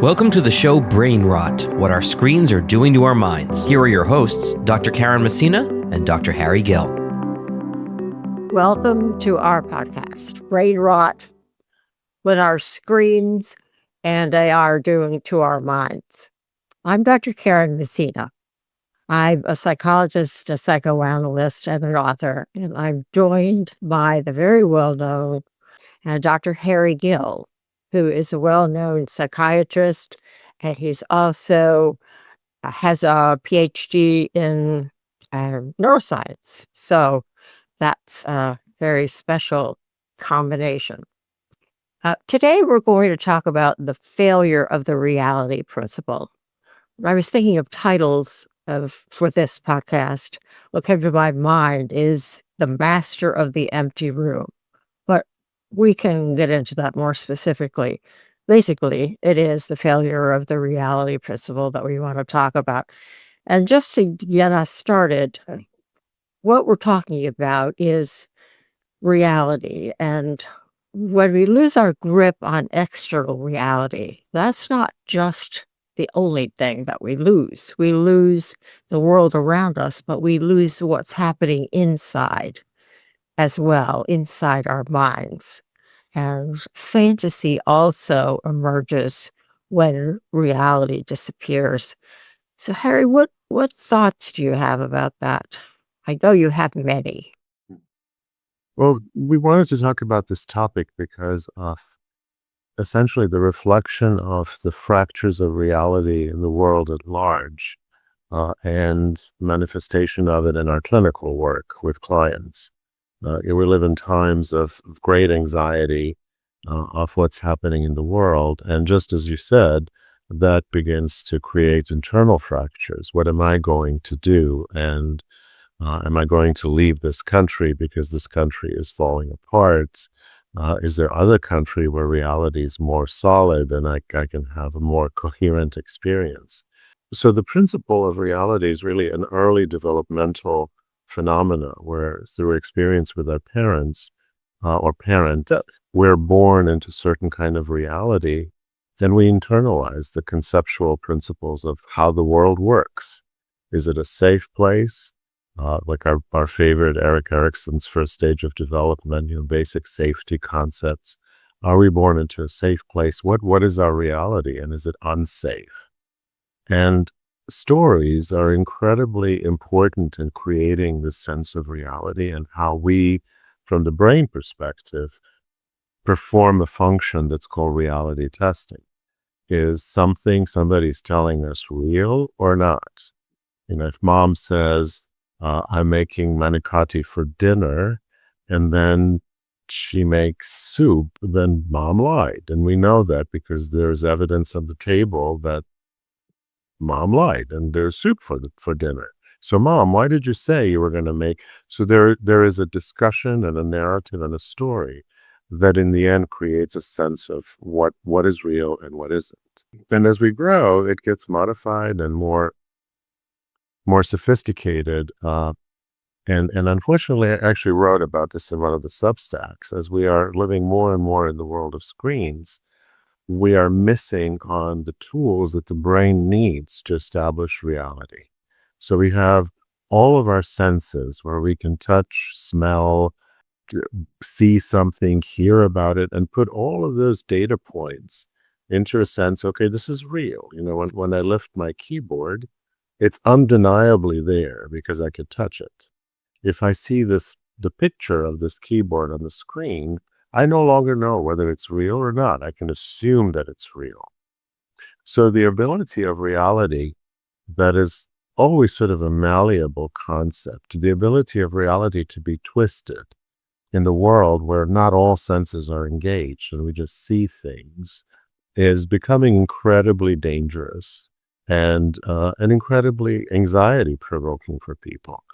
Welcome to the show Brain Rot, What Our Screens Are Doing to Our Minds. Here are your hosts, Dr. Karen Messina and Dr. Harry Gill. Welcome to our podcast, Brain Rot, What Our Screens and They Are Doing to Our Minds. I'm Dr. Karen Messina. I'm a psychologist, a psychoanalyst, and an author, and I'm joined by the very well-known Dr. Harry Gill, who is a well-known psychiatrist, and he's also has a PhD in neuroscience. So that's a very special combination. Today, we're going to talk about the failure of the reality principle. I was thinking of titles for this podcast. What came to my mind is The Master of the Empty Room. But we can get into that more specifically. Basically, it is the failure of the reality principle that we want to talk about. And just to get us started, what we're talking about is reality. And when we lose our grip on external reality, that's not just the only thing that we lose. We lose the world around us, but we lose what's happening inside as well, inside our minds. And fantasy also emerges when reality disappears. So, Harry, what thoughts do you have about that? I know you have many. Well, we wanted to talk about this topic because of essentially the reflection of the fractures of reality in the world at large and manifestation of it in our clinical work with clients. We live in times of great anxiety of what's happening in the world. And just as you said, that begins to create internal fractures. What am I going to do? And am I going to leave this country because this country is falling apart? Is there other country where reality is more solid and I can have a more coherent experience? So the principle of reality is really an early developmental phenomena where through experience with our parents or parent, we're born into certain kind of reality. Then we internalize the conceptual principles of how the world works. Is it a safe place? Like our favorite Erik Erikson's first stage of development, basic safety concepts. Are we born into a safe place? What is our reality, and is it unsafe? And stories are incredibly important in creating this sense of reality and how we, from the brain perspective, perform a function that's called reality testing. Is something somebody's telling us real or not? If mom says, I'm making manicotti for dinner, and then she makes soup, then mom lied. And we know that because there's evidence on the table that mom lied and there's soup for dinner. So mom, why did you say you were going to make? So there is a discussion and a narrative and a story that in the end creates a sense of what is real and what isn't. And as we grow, it gets modified and more sophisticated. And unfortunately, I actually wrote about this in one of the Substacks. As we are living more and more in the world of screens, we are missing on the tools that the brain needs to establish reality. So we have all of our senses where we can touch, smell, see something, hear about it, and put all of those data points into a sense, okay, this is real. When I lift my keyboard, it's undeniably there because I could touch it. If I see the picture of this keyboard on the screen, I no longer know whether it's real or not. I can assume that it's real. So the ability of reality that is always sort of a malleable concept, the ability of reality to be twisted in the world where not all senses are engaged and we just see things, is becoming incredibly dangerous and incredibly anxiety-provoking for people.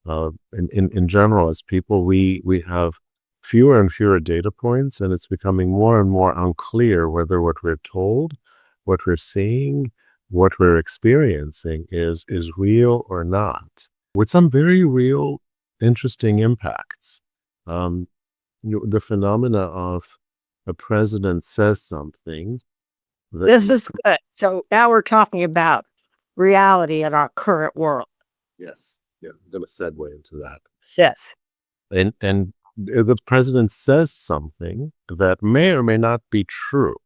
In general, as people, we have fewer and fewer data points, and it's becoming more and more unclear whether what we're told, what we're seeing, what we're experiencing is real or not, with some very real, interesting impacts. The phenomena of a president says something This is good. So now we're talking about reality in our current world. Yes. Yeah, I'm going to segue into that. Yes. And the president says something that may or may not be true.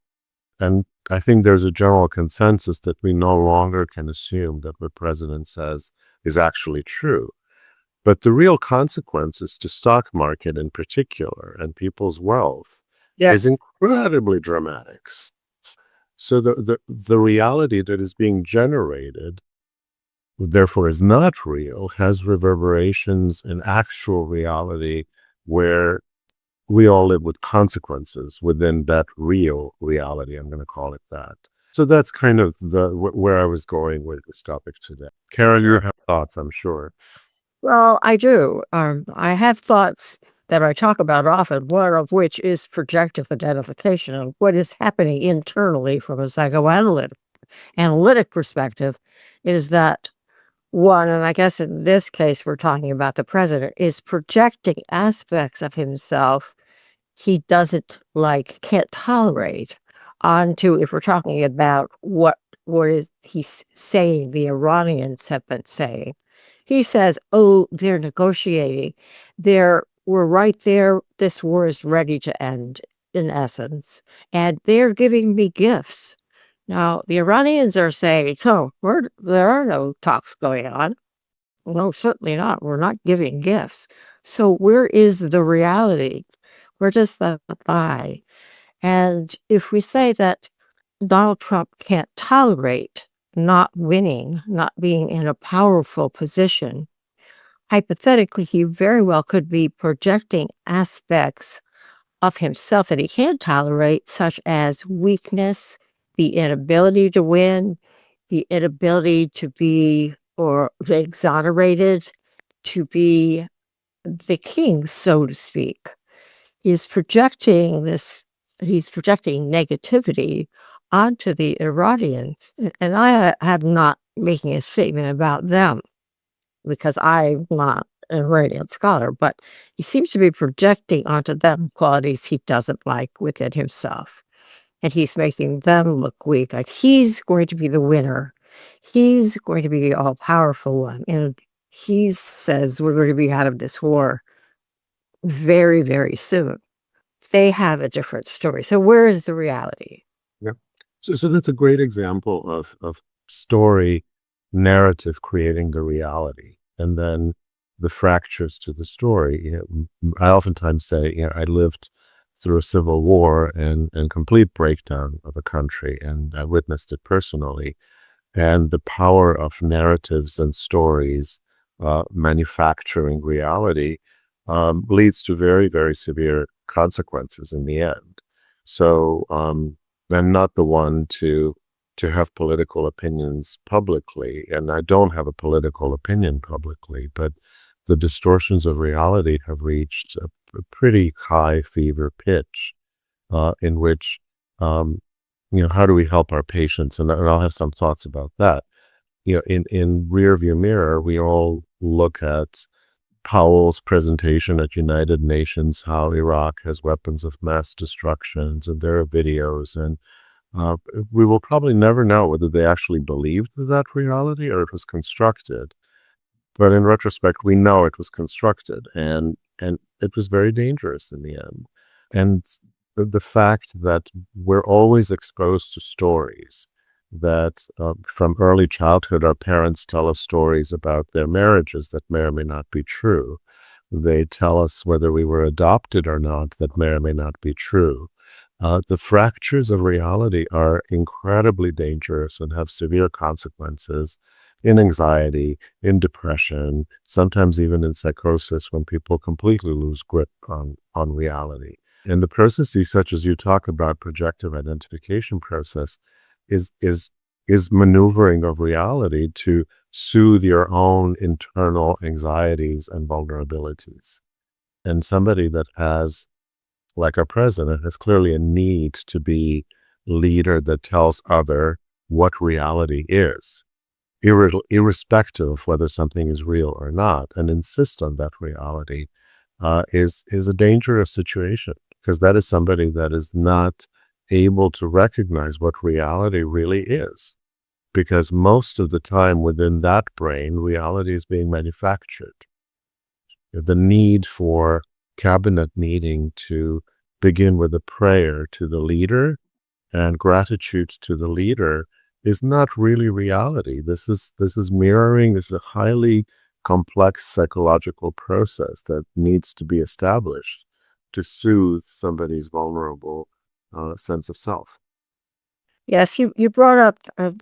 And I think there's a general consensus that we no longer can assume that what the president says is actually true. But the real consequences to stock market in particular and people's wealth is Yes. incredibly dramatic. So the reality that is being generated, therefore is not real, has reverberations in actual reality where we all live with consequences within that real reality. I'm going to call it that. So that's kind of where I was going with this topic today. Karen, you have thoughts, I'm sure. Well, I do. I have thoughts that I talk about often, one of which is projective identification of what is happening internally from a psychoanalytic perspective is that one, and I guess in this case we're talking about the president, is projecting aspects of himself he doesn't like, can't tolerate onto, if we're talking about what is he's saying the Iranians have been saying. He says, "Oh, they're negotiating. We're right there. This war is ready to end, in essence, and they're giving me gifts." Now, the Iranians are saying, "Oh, there are no talks going on." No, certainly not. We're not giving gifts. So where is the reality? Where does that lie? And if we say that Donald Trump can't tolerate not winning, not being in a powerful position, hypothetically, he very well could be projecting aspects of himself that he can't tolerate, such as weakness, the inability to win, the inability to be or exonerated, to be the king, so to speak. He's projecting negativity onto the Iranians. And I am not making a statement about them because I'm not an Iranian scholar, but he seems to be projecting onto them qualities he doesn't like within himself. And he's making them look weak, like he's going to be the winner. He's going to be the all-powerful one. And he says we're going to be out of this war very, very soon. They have a different story. So where is the reality? Yeah. So that's a great example of story narrative creating the reality. And then the fractures to the story. I oftentimes say, I lived through a civil war and complete breakdown of a country, and I witnessed it personally. And the power of narratives and stories manufacturing reality leads to very, very severe consequences in the end. So I'm not the one to have political opinions publicly, and I don't have a political opinion publicly, but the distortions of reality have reached a pretty high fever pitch in which, how do we help our patients? And I'll have some thoughts about that. In rearview mirror, we all look at Powell's presentation at United Nations, how Iraq has weapons of mass destruction, and there are videos, and we will probably never know whether they actually believed that reality or it was constructed. But in retrospect, we know it was constructed, and it was very dangerous in the end. And the fact that we're always exposed to stories that from early childhood, our parents tell us stories about their marriages that may or may not be true. They tell us whether we were adopted or not that may or may not be true. The fractures of reality are incredibly dangerous and have severe consequences in anxiety, in depression, sometimes even in psychosis when people completely lose grip on reality. And the processes such as you talk about, projective identification process, is maneuvering of reality to soothe your own internal anxieties and vulnerabilities. And somebody that has, like our president, has clearly a need to be leader that tells other what reality is, irrespective of whether something is real or not, and insist on that reality, is a dangerous situation, because that is somebody that is not able to recognize what reality really is. Because most of the time within that brain, reality is being manufactured. The need for cabinet meeting to begin with a prayer to the leader and gratitude to the leader is not really reality. This is mirroring. This is a highly complex psychological process that needs to be established to soothe somebody's vulnerable sense of self. Yes, you brought up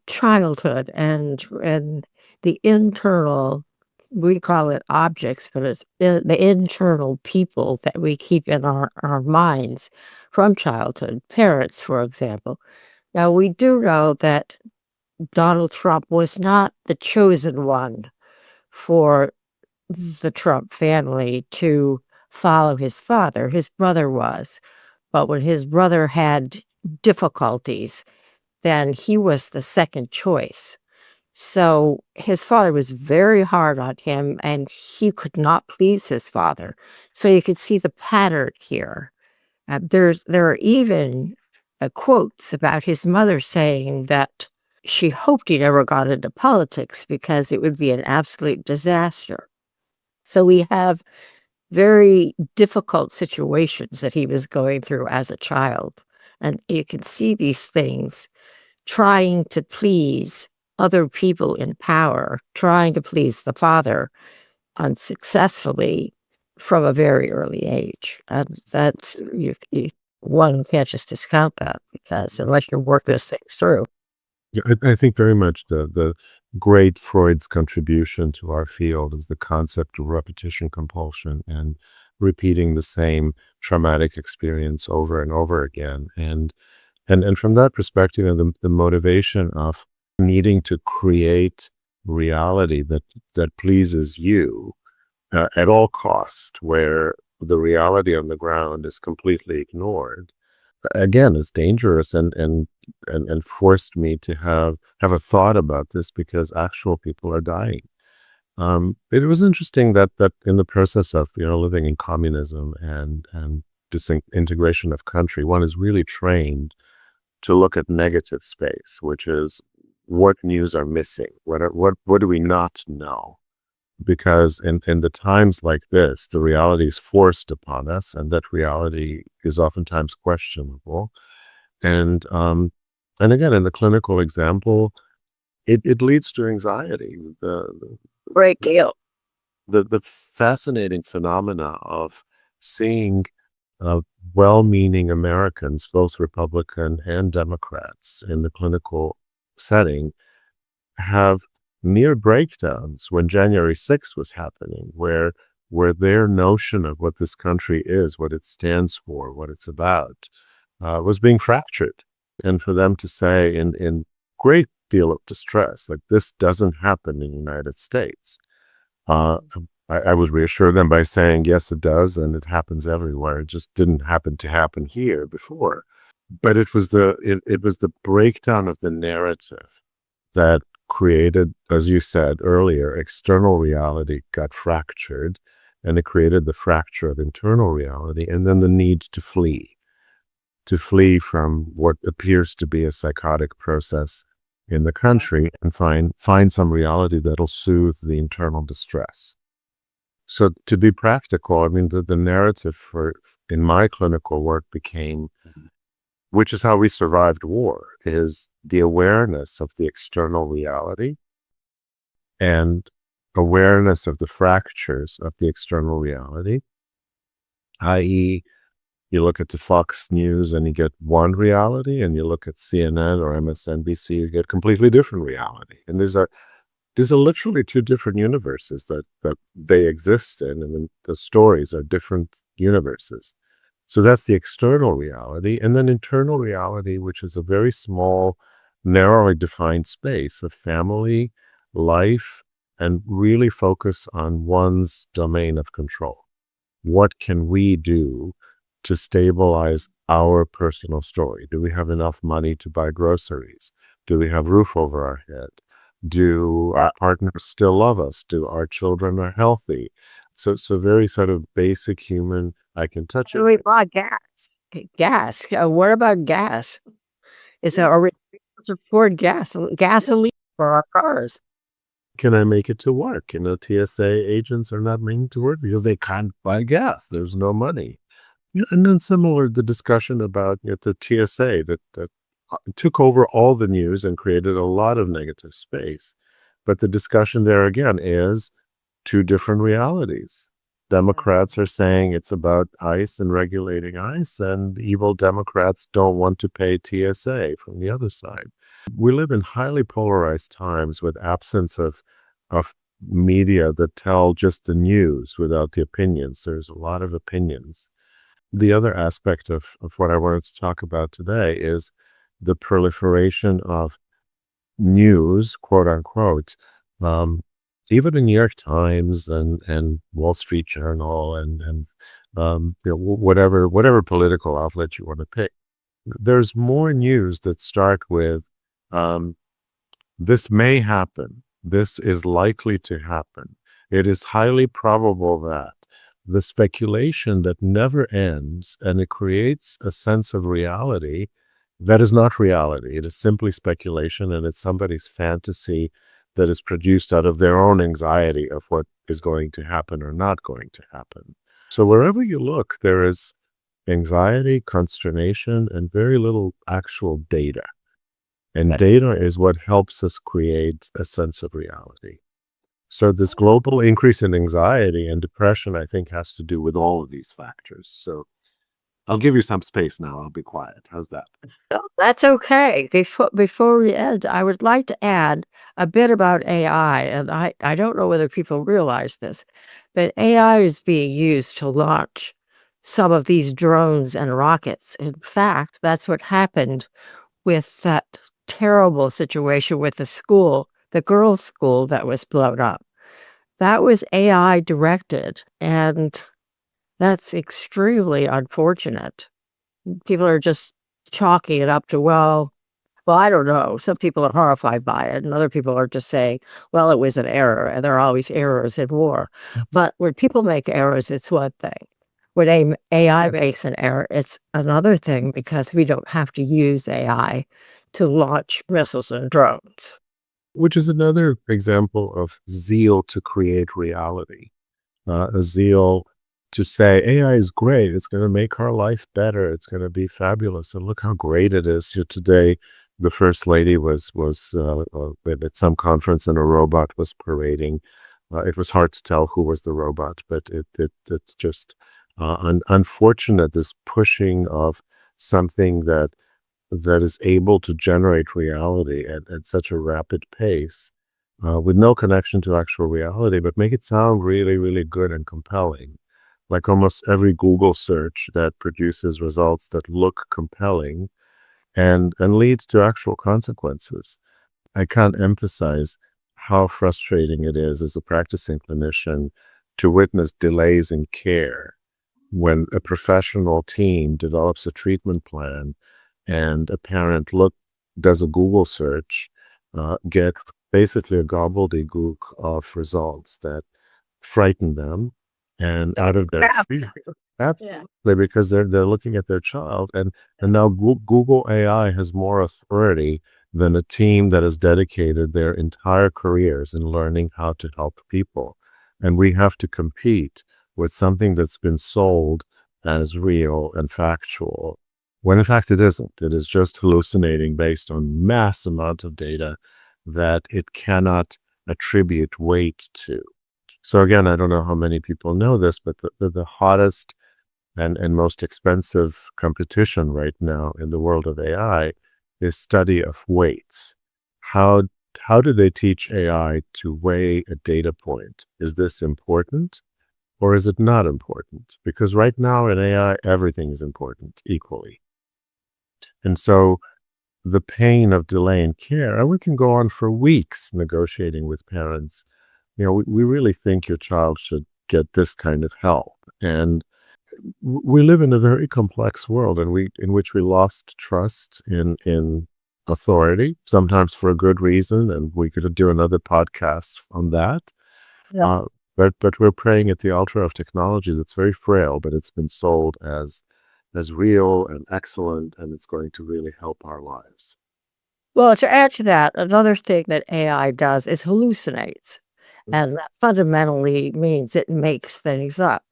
childhood and the internal, we call it objects, but it's the internal people that we keep in our minds from childhood, parents, for example. Now, we do know that Donald Trump was not the chosen one for the Trump family to follow his father. His brother was. But when his brother had difficulties, then he was the second choice. So his father was very hard on him, and he could not please his father. So you could see the pattern here. There are even quotes about his mother saying that she hoped he never got into politics because it would be an absolute disaster. So we have very difficult situations that he was going through as a child. And you can see these things trying to please other people in power, trying to please the father unsuccessfully from a very early age. And that's, one can't just discount that because unless you work those things through. Yeah, I think very much the great Freud's contribution to our field is the concept of repetition compulsion and repeating the same traumatic experience over and over again. And from that perspective, the motivation of needing to create reality that pleases you at all cost, where the reality on the ground is completely ignored, again, is dangerous and forced me to have a thought about this because actual people are dying. It was interesting that in the process of living in communism and disintegration of country, one is really trained to look at negative space, which is what news are missing, what do we not know? Because in the times like this, the reality is forced upon us, and that reality is oftentimes questionable. And again, in the clinical example, it leads to anxiety. Great deal. The fascinating phenomena of seeing well-meaning Americans, both Republican and Democrats, in the clinical setting, have near breakdowns when January 6th was happening, where their notion of what this country is, what it stands for, what it's about, was being fractured. And for them to say in great deal of distress, like, this doesn't happen in the United States. I was reassured them by saying, yes, it does, and it happens everywhere. It just didn't happen to happen here before. But it was the breakdown of the narrative that created, as you said earlier, external reality got fractured, and it created the fracture of internal reality, and then the need to flee from what appears to be a psychotic process in the country and find some reality that'll soothe the internal distress. So to be practical, I mean, the narrative in my clinical work became, which is how we survived war, is the awareness of the external reality and awareness of the fractures of the external reality, i.e., you look at the Fox News and you get one reality, and you look at CNN or MSNBC, you get completely different reality. And these are literally two different universes that they exist in, and the stories are different universes. So that's the external reality. And then internal reality, which is a very small, narrowly defined space of family, life, and really focus on one's domain of control. What can we do to stabilize our personal story? Do we have enough money to buy groceries? Do we have roof over our head? Do our partners still love us? Do our children are healthy? So very sort of basic human, I can touch Do it. we buy gas? Gas. What about gas? Are we able to afford gasoline for our cars? Can I make it to work? TSA agents are not making it to work because they can't buy gas. There's no money. Yeah, and then similar, the discussion about the TSA that took over all the news and created a lot of negative space. But the discussion there again is two different realities. Democrats are saying it's about ICE and regulating ICE, and evil Democrats don't want to pay TSA from the other side. We live in highly polarized times with absence of media that tell just the news without the opinions. There's a lot of opinions. The other aspect of what I wanted to talk about today is the proliferation of news, quote unquote, even the New York Times and Wall Street Journal and whatever political outlet you want to pick. There's more news that start with this may happen. This is likely to happen. It is highly probable that. The speculation that never ends, and it creates a sense of reality that is not reality. It is simply speculation, and it's somebody's fantasy that is produced out of their own anxiety of what is going to happen or not going to happen. So wherever you look, there is anxiety, consternation, and very little actual data. And data is what helps us create a sense of reality. So this global increase in anxiety and depression, I think, has to do with all of these factors. So I'll give you some space now. I'll be quiet. How's that? Oh, that's okay. Before we end, I would like to add a bit about AI, and I don't know whether people realize this, but AI is being used to launch some of these drones and rockets. In fact, that's what happened with that terrible situation with the girls' school that was blown up. That was AI directed, and that's extremely unfortunate. People are just chalking it up to, well, I don't know. Some people are horrified by it, and other people are just saying, well, it was an error, and there are always errors in war. But when people make errors, it's one thing. When AI makes an error, it's another thing because we don't have to use AI to launch missiles and drones. Which is another example of zeal to create reality. A zeal to say AI is great. It's going to make our life better. It's going to be fabulous. And look how great it is. Today, the first lady was at some conference, and a robot was parading. It was hard to tell who was the robot, but it's just unfortunate, this pushing of something that is able to generate reality at such a rapid pace, with no connection to actual reality, but make it sound really, really good and compelling. Like almost every Google search that produces results that look compelling and lead to actual consequences. I can't emphasize how frustrating it is as a practicing clinician to witness delays in care when a professional team develops a treatment plan and a parent does a Google search, gets basically a gobbledygook of results that frighten them and out of their fear. Absolutely, because they're looking at their child, and now Google AI has more authority than a team that has dedicated their entire careers in learning how to help people. And we have to compete with something that's been sold as real and factual, when in fact it isn't. It is just hallucinating based on mass amount of data that it cannot attribute weight to. So again, I don't know how many people know this, but the hottest and most expensive competition right now in the world of AI is study of weights. How do they teach AI to weigh a data point? Is this important or is it not important? Because right now in AI, everything is important equally. And so the pain of delay in care, and we can go on for weeks negotiating with parents. We really think your child should get this kind of help. And we live in a very complex world in which we lost trust in authority, sometimes for a good reason, and we could do another podcast on that. Yeah. But we're praying at the altar of technology that's very frail, but it's been sold as as real and excellent, and it's going to really help our lives. Well, to add to that, another thing that AI does is hallucinates. And that fundamentally means it makes things up.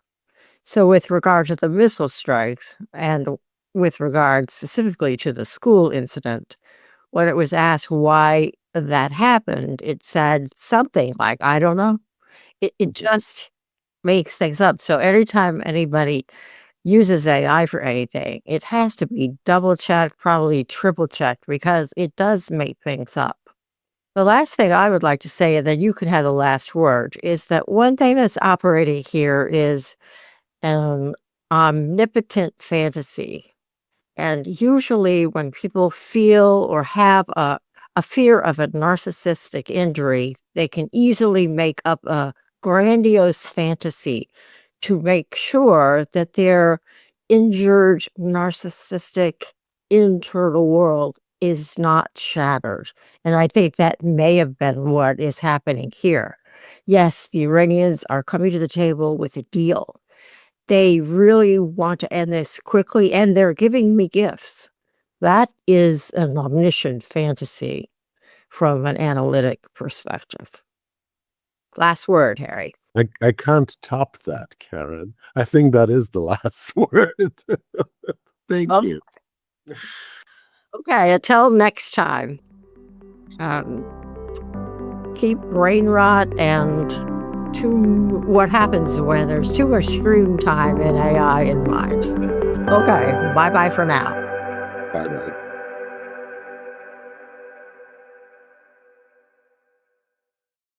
So, with regard to the missile strikes and with regard specifically to the school incident, when it was asked why that happened, it said something like, I don't know. It just makes things up. So, anytime anybody uses AI for anything, it has to be double checked, probably triple checked, because it does make things up. The last thing I would like to say, and then you can have the last word, is that one thing that's operating here is an omnipotent fantasy. And usually, when people feel or have a fear of a narcissistic injury, they can easily make up a grandiose fantasy to make sure that their injured narcissistic internal world is not shattered. And I think that may have been what is happening here. Yes, the Iranians are coming to the table with a deal. They really want to end this quickly, and they're giving me gifts. That is an omniscient fantasy from an analytic perspective. Last word, Harry. I can't top that, Karen. I think that is the last word. Thank Oh. you. Okay, until next time. Keep brain rot and what happens when there's too much screen time in AI in mind. Okay, bye-bye for now. Bye-bye.